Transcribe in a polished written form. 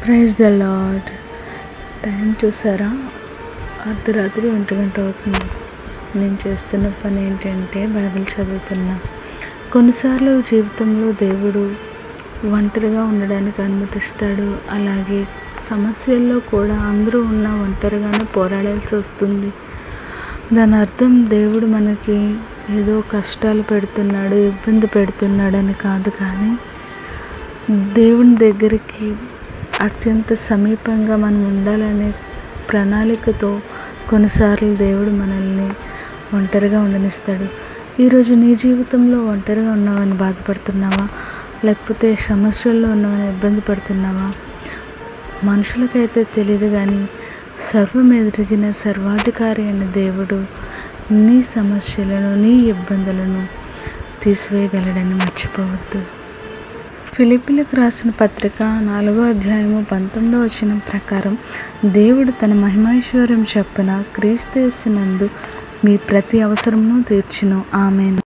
Praise the lord. Time చూసారా? అర్ధరాత్రి 1 గంట అవుతుంది. నేను చేస్తున్న పని ఏంటంటే బైబిల్ చదువుతున్నా. కొన్నిసార్లు జీవితంలో దేవుడు ఒంటరిగా ఉండడానికి అనుమతిస్తాడు. అలాగే సమస్యల్లో కూడా అందరూ ఉన్న ఒంటరిగానే పోరాడాల్సి వస్తుంది. దాని అర్థం దేవుడు మనకి ఏదో కష్టాలు పెడుతున్నాడు, ఇబ్బంది పెడుతున్నాడు అని కాదు, కానీ దేవుని దగ్గరికి అత్యంత సమీపంగా మనం ఉండాలనే ప్రణాళికతో కొన్నిసార్లు దేవుడు మనల్ని ఒంటరిగా ఉండనిస్తాడు. ఈరోజు నీ జీవితంలో ఒంటరిగా ఉన్నావని బాధపడుతున్నావా? లేకపోతే సమస్యల్లో ఉన్నావని ఇబ్బంది పడుతున్నావా? మనుషులకైతే తెలియదు, కానీ సర్వమెదిరిగిన సర్వాధికారి అయిన దేవుడు నీ సమస్యలను, నీ ఇబ్బందులను తీసివేయగలడని మర్చిపోవద్దు. ఫిలిప్పీలకు రాసిన పత్రిక 4వ అధ్యాయము 19వ వచనం ప్రకారం, దేవుడు తన మహిమైశ్వర్యం చొప్పున క్రీస్తు యేసునందు మీ ప్రతి అవసరమును తీర్చును. ఆమేన్.